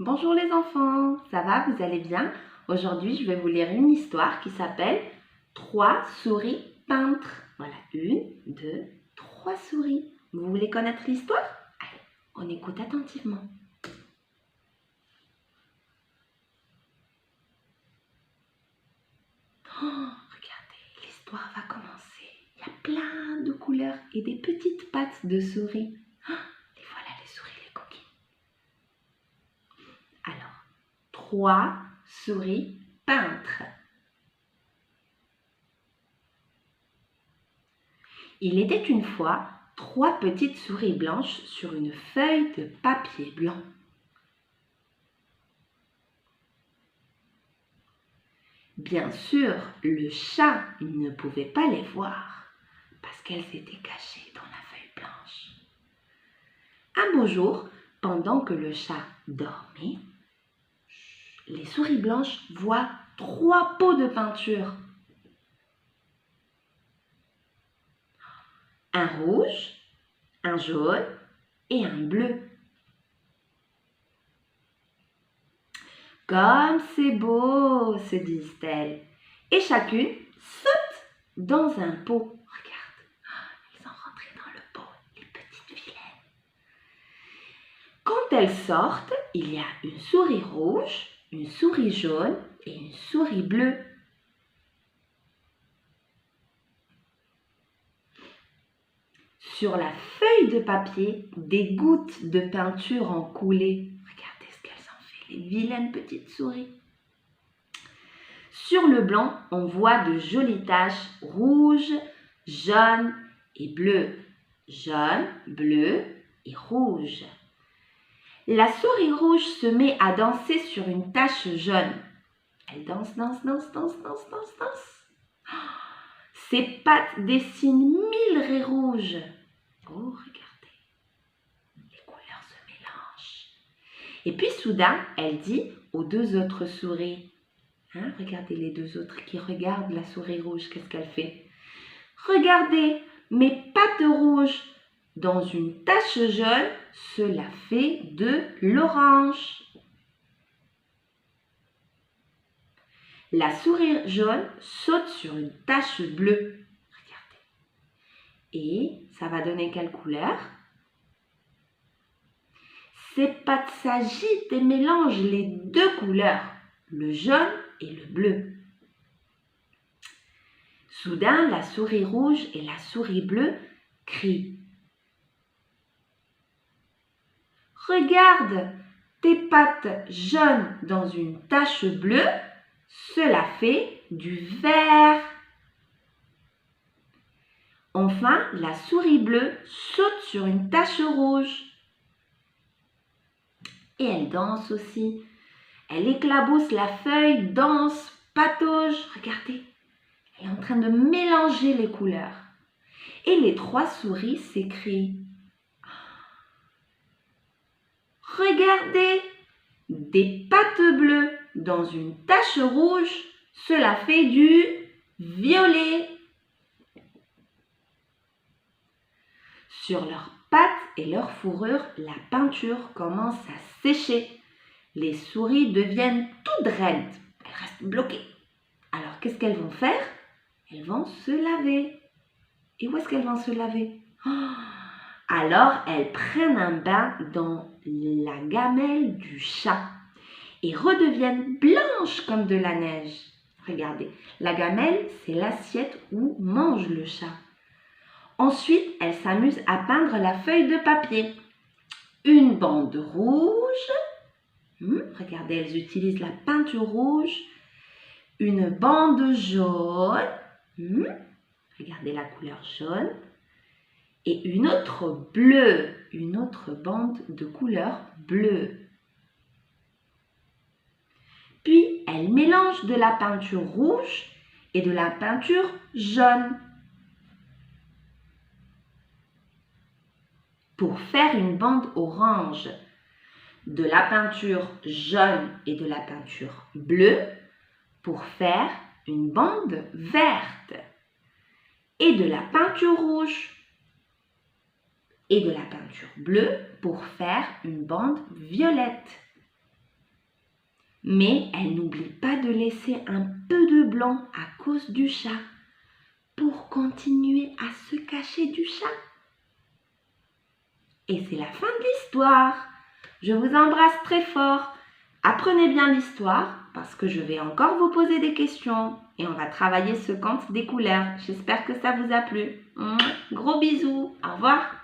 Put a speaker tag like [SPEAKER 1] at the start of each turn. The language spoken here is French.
[SPEAKER 1] Bonjour les enfants, ça va, vous allez bien? Aujourd'hui, je vais vous lire une histoire qui s'appelle Trois souris peintres. Voilà, une, deux, trois souris. Vous voulez connaître l'histoire? Allez, on écoute attentivement. Regardez, l'histoire va commencer. Il y a plein de couleurs et des petites pattes de souris. Et voilà les souris, les coquines. Alors, trois souris peintres. Il était une fois trois petites souris blanches sur une feuille de papier blanc. Bien sûr, le chat ne pouvait pas les voir parce qu'elles étaient cachées dans la feuille blanche. Un beau jour, pendant que le chat dormait, les souris blanches voient trois pots de peinture. Un rouge, un jaune et un bleu. Comme c'est beau, se disent-elles. Et chacune saute dans un pot. Regarde, elles sont rentrées dans le pot, les petites vilaines. Quand elles sortent, il y a une souris rouge, une souris jaune et une souris bleue. Sur la feuille de papier, des gouttes de peinture ont coulé. Regardez ce qu'elles ont fait, les vilaines petites souris. Sur le blanc, on voit de jolies taches rouges, jaunes et bleues. Jaune, bleu et rouge. La souris rouge se met à danser sur une tache jaune. Elle danse, danse, danse, danse, danse, danse, danse. Ses pattes dessinent 1000 raies rouges. Oh, regardez, les couleurs se mélangent. Et puis soudain, elle dit aux deux autres souris, regardez les deux autres qui regardent la souris rouge, qu'est-ce qu'elle fait? Regardez mes pattes rouges dans une tache jaune, cela fait de l'orange. La souris jaune saute sur une tache bleue. Regardez. Et ça va donner quelle couleur? Ses pattes s'agitent et mélangent les deux couleurs, le jaune et le bleu. Soudain, la souris rouge et la souris bleue crient. Regarde, tes pattes jaunes dans une tache bleue, cela fait du vert. Enfin, la souris bleue saute sur une tache rouge. Et elle danse aussi. Elle éclabousse la feuille, danse, patauge. Regardez, elle est en train de mélanger les couleurs. Et les trois souris s'écrient. Regardez, des pattes bleues dans une tache rouge, cela fait du violet. Sur leurs pattes et leurs fourrures, la peinture commence à sécher. Les souris deviennent toutes raides. Elles restent bloquées. Alors, qu'est-ce qu'elles vont faire? Elles vont se laver. Et où est-ce qu'elles vont se laver? Alors, elles prennent un bain dans la gamelle du chat et redeviennent blanches comme de la neige. Regardez, la gamelle, c'est l'assiette où mange le chat. Ensuite, elles s'amusent à peindre la feuille de papier. Une bande rouge. Regardez, elles utilisent la peinture rouge. Une bande jaune. Regardez la couleur jaune. Et une autre bleue. Une autre bande de couleur bleue. Puis, elles mélangent de la peinture rouge et de la peinture jaune pour faire une bande orange. De la peinture jaune et de la peinture bleue pour faire une bande verte. Et de la peinture rouge et de la peinture bleue pour faire une bande violette. Mais elle n'oublie pas de laisser un peu de blanc à cause du chat pour continuer à se cacher du chat. Et c'est la fin de l'histoire. Je vous embrasse très fort. Apprenez bien l'histoire parce que je vais encore vous poser des questions et on va travailler ce conte des couleurs. J'espère que ça vous a plu. Gros bisous. Au revoir.